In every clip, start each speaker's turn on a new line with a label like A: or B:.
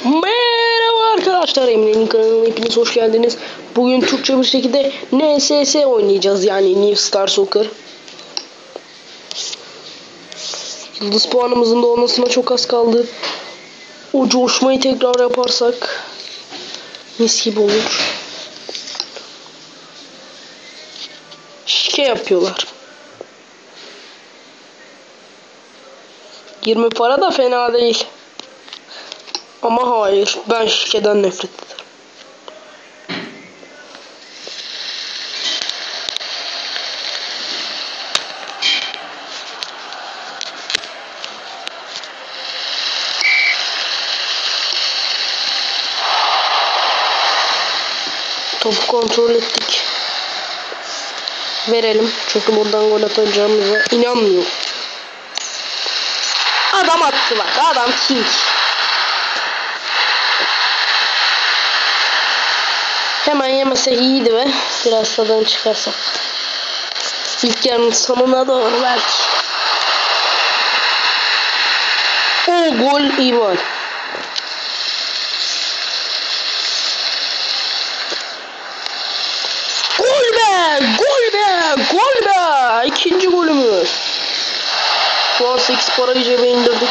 A: Merhaba arkadaşlar, Emre'nin kanalına hepiniz hoş geldiniz. Bugün Türkçe bir şekilde NSS oynayacağız, yani New Star Soccer. Yıldız puanımızın da olmasına çok az kaldı. O coşmayı tekrar yaparsak mis gibi olur. Şike yapıyorlar. 20 para da fena değil. Ama hayır, ben şikeden nefret ederim. Topu kontrol ettik. Verelim. Çünkü buradan gol atacağımıza inanmıyorum. Adam attı bak. Adam king. Hemen yemesek iyiydi ve biraz tadan çıkarsak. İlk yarının sonuna doğru belki. O gol iyi gol. Gol be! Gol be! Gol be! İkinci golümüz. Şu an 8 parayı cebe indirdik.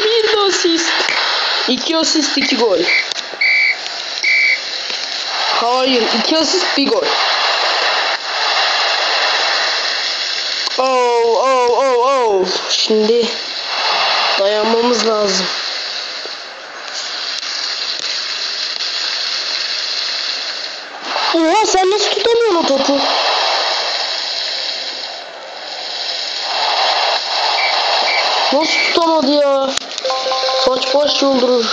A: Bir de asist. 2 asist 2 gol. Hayır, 2 asist 1 gol. Oh. Şimdi dayanmamız lazım. Oha, sen nasıl tutamıyorsun o topu? Nasıl tutamadı ya? Saç baş yoldurur.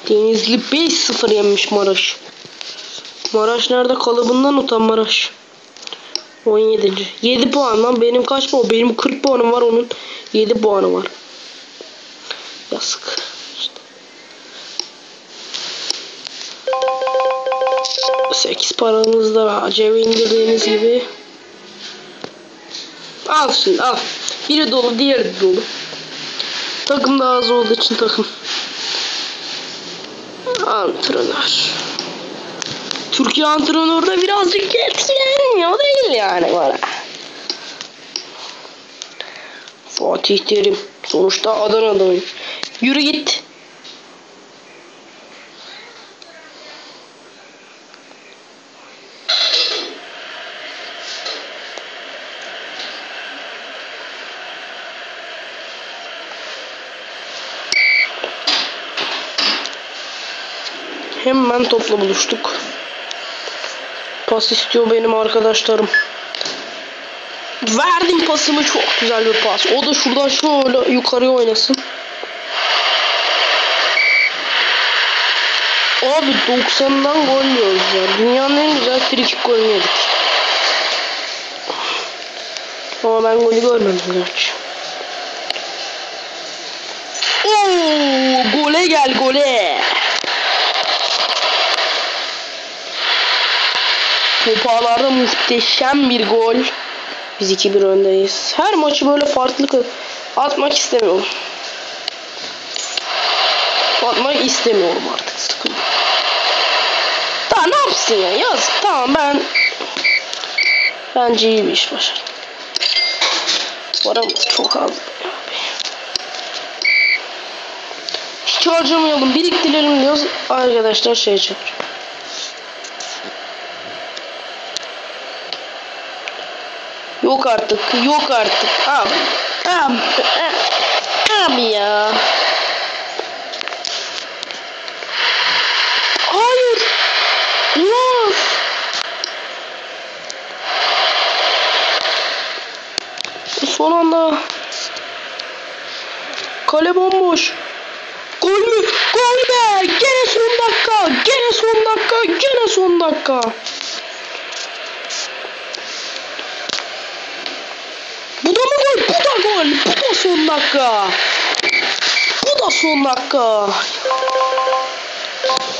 A: Denizli 5-0 yenmiş Maraş. Maraş nerede? Kalıbından utan Maraş. 17. 7 puan lan. Benim kaç puan? Benim 40 puanım var, onun 7 puanı var. Yazık. İşte. 8 paranız da cebe indirdiğiniz gibi. Al şimdi al. Biri dolu, diğeri de dolu. Takım daha az olduğu için takım. Antrenör. Türkiye antrenörü de birazcık etkileniyor değil yani bana. Fatih Terim. Sonuçta Adana'da oynuyor. Yürü git. Hemen topla buluştuk. Pas istiyor benim arkadaşlarım. Verdim pasımı, çok güzel bir pas. O da şuradan şöyle yukarıya oynasın. Abi 90'dan gol yiyoruz ya. Dünyanın en güzel frikik golünü yedik. Ama ben golü görmedim gerçi. Oo, gole gel gole. Kupalarda muhteşem bir gol. Biz 2-1 öndeyiz. Her maçı böyle farklı atmak istemiyorum. Atmak istemiyorum artık, sıkıldım. Daha ne yapsın ya, yazık. Tamam, bence iyi bir iş başardım. Paramız çok az. Hiç harcamayalım, biriktirelim diyoruz. Arkadaşlar şey çağırıyor. Yok artık. Abi ya. Hayır. Yok. Son anda. Kale bomboş. Gol mü? Gol be. Gene son dakika. gol. Bu da gol. Bu da son dakika. Bu da son dakika.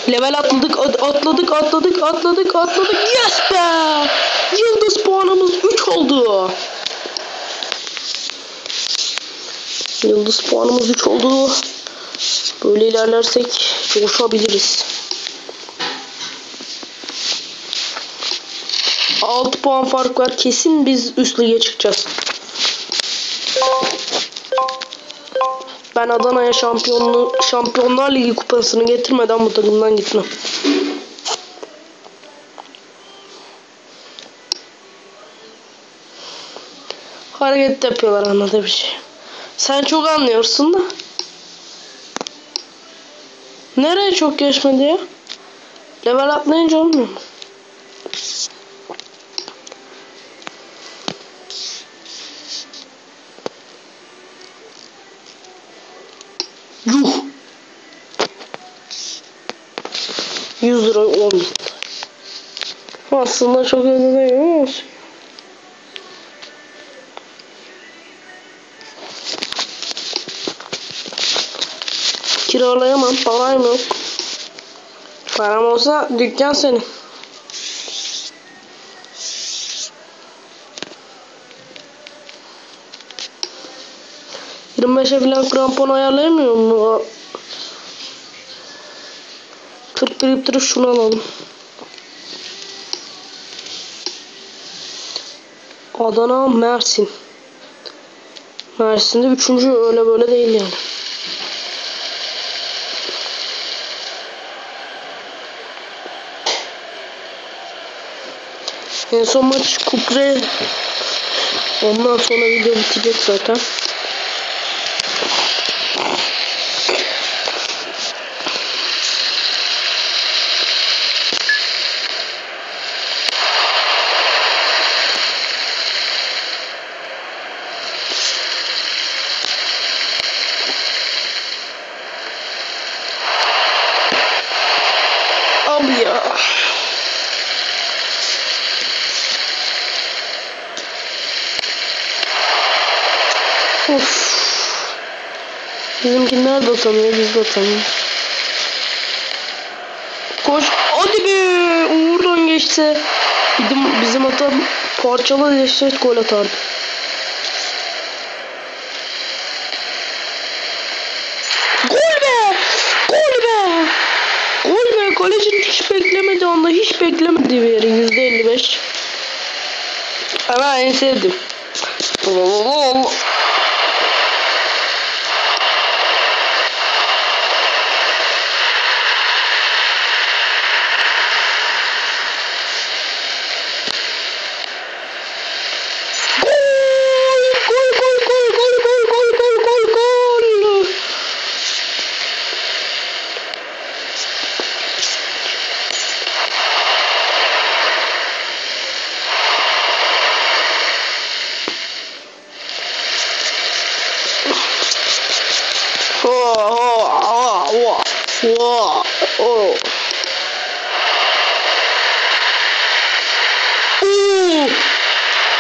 A: Level atladık. Yes be. Yıldız puanımız 3 oldu. Yıldız puanımız 3 oldu. Böyle ilerlersek coşabiliriz. 6 puan fark var. Kesin biz üst lige çıkacağız. Ben Adana'ya Şampiyonlar Ligi kupasını getirmeden bu takımdan gitmem. Hareket yapıyorlar, anladı bir şey. Sen çok anlıyorsun da. Nereye çok geçmedi ya? Level atlayınca olmuyor mu? Yuh. 100 lira 10.000. Aslında çok önemli değil ama olsun. Kiralayamam, param yok. Param olsa dükkan senin. ...25'e falan krampon ayarlayamıyor mu? 40 biriktirip şunu alalım. Adana, Mersin. Mersin'de 3. öyle böyle değil yani. En son maç Kupre. Ondan sonra video bitecek zaten. Abi ya. Of. Bizimkiler de atamıyor, biz de atamıyoruz. Koş. Hadi be. Uğur'dan geçse. Bizim atam parçalı dehşet gol atardı. Gol be. Gol be. Gol be. Kalecinin hiç beklemedi anda. Hiç beklemedi bir yeri. %55. Ama en sevdim.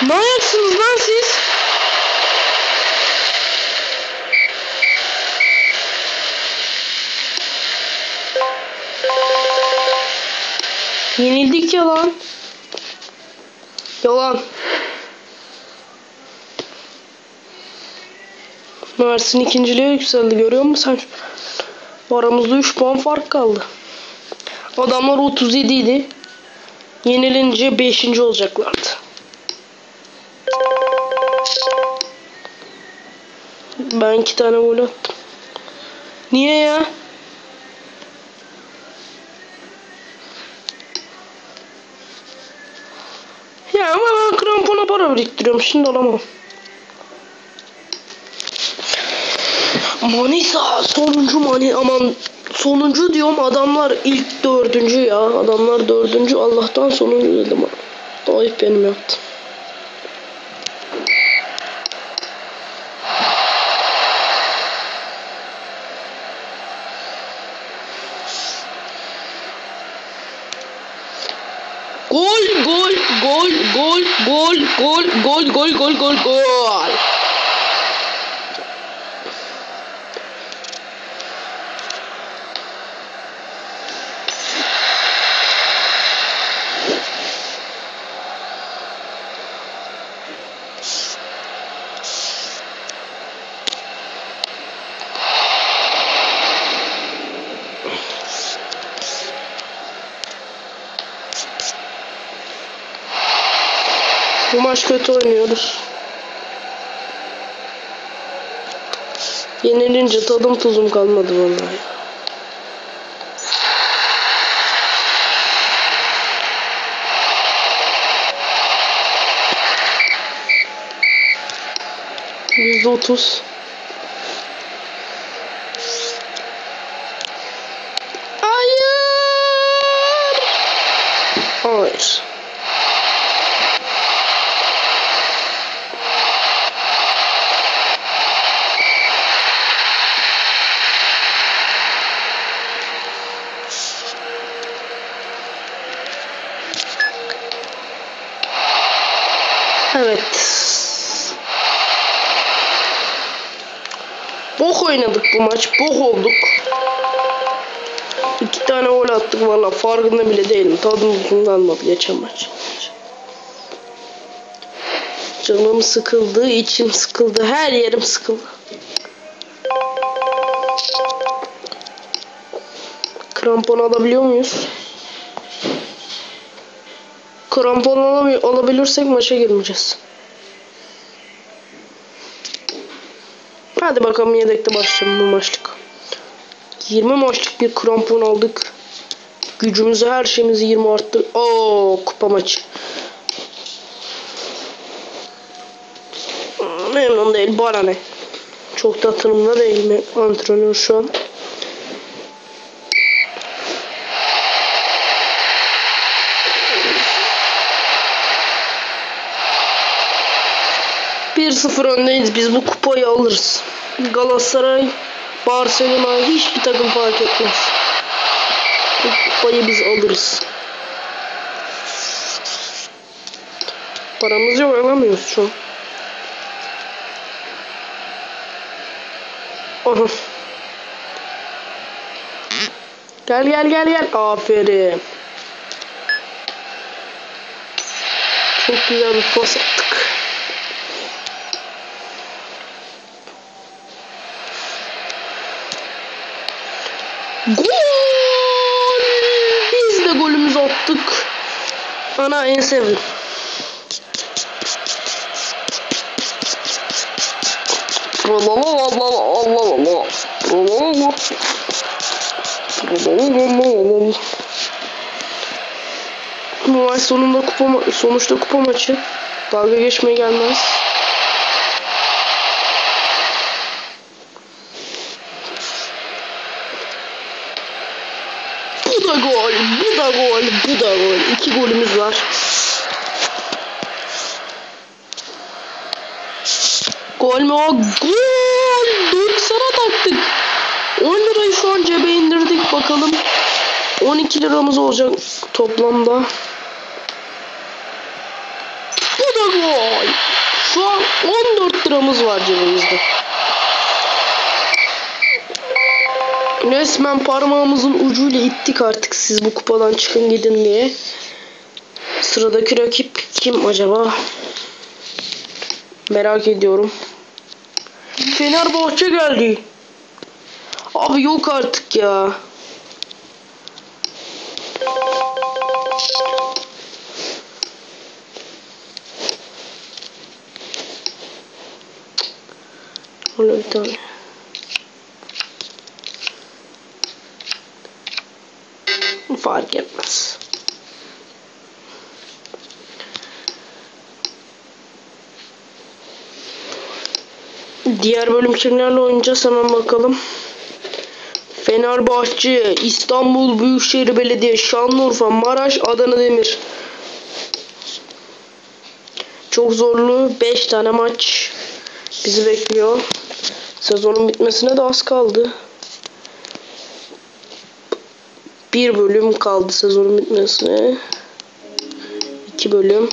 A: Ne ayaksınız lan siz? Yenildik ya lan. Yalan. Mersin ikinciliğe yükseldi, görüyor musun sen? Aramızda 3 puan fark kaldı. Adamlar 37 idi. Yenilince 5. olacaklardı. Ben 2 tane gol attım. Niye ya? Ya ama ben krampona para biriktiriyorum. Şimdi alamam. Manisa sonuncu aman sonuncu diyorum, adamlar ilk 4. ya. Adamlar 4. Allah'tan sonuncu dedim. Ayıp benim yaptım. Gol gol gol gol gol gol gol gol gol gol gol. Bu maç kötü oynuyoruz. Yenilince tadım tuzum kalmadı vallahi. %30. Hayır. Hayır. Evet. Bok oynadık bu maç. Bok olduk. 2 tane gol attık valla. Farkında bile değilim. Tadım kalmadı geçen maç. Canım sıkıldı. İçim sıkıldı. Her yerim sıkıldı. Krampon alabiliyor muyuz? Krampon alabilirsek maça girmeyeceğiz. Hadi bakalım yedekte başlayalım bu maçlık. 20 maçlık bir krampon aldık. Gücümüzü her şeyimizi 20 arttı. Oo, kupa maçı. Memnun değil bana ne. Çok da tanımda değil mi antrenör şu an. ...1-0 öndeyiz. Biz bu kupayı alırız. Galatasaray, Barcelona hiçbir takım fark etmez. Bu kupayı biz alırız. Paramız yok, alamıyoruz şu an. Aha. Gel gel gel gel. Aferin. Çok güzel bir pas attık. Gol! Biz de golümüzü attık. Ana en sevdim. Bu maç sonuçta kupa maçı. Dalga geçmeye gelmez. Bu da gol, bu da gol, bu da gol. 2 golümüz var. Gol mü o? Gol! 90'a taktık. 10 lirayı şu an cebe indirdik bakalım. 12 liramız olacak toplamda. Bu da gol. Şu an 14 liramız var cebimizde. Resmen parmağımızın ucuyla ittik artık siz bu kupadan çıkın gidin diye. Sıradaki rakip kim acaba? Merak ediyorum. Fenerbahçe geldi. Abi yok artık ya. Öyle bir tane. Fark etmez. Diğer bölüm kimlerle oynayacağız hemen bakalım. Fenerbahçe, İstanbul Büyükşehir Belediye, Şanlıurfa, Maraş, Adana Demir. Çok zorlu 5 tane maç bizi bekliyor. Sezonun bitmesine de az kaldı. Bir bölüm kaldı sezonun bitmesine. 2 bölüm.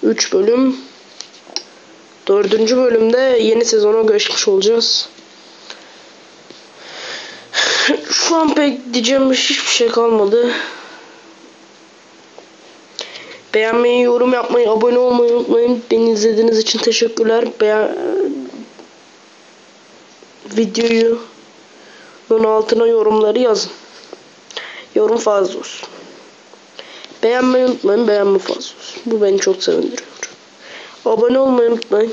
A: 3 bölüm. 4. bölümde yeni sezona geçmiş olacağız. Şu an pek diyeceğim hiçbir şey kalmadı. Beğenmeyi, yorum yapmayı, abone olmayı unutmayın. Beni izlediğiniz için teşekkürler. Videoyu altına yorumları yazın. Yorum fazla olsun. Beğenmeyi unutmayın. Beğenme fazla olsun. Bu beni çok sevindiriyor. Abone olmayı unutmayın.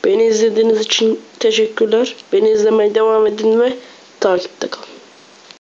A: Beni izlediğiniz için teşekkürler. Beni izlemeye devam edin ve takipte kalın.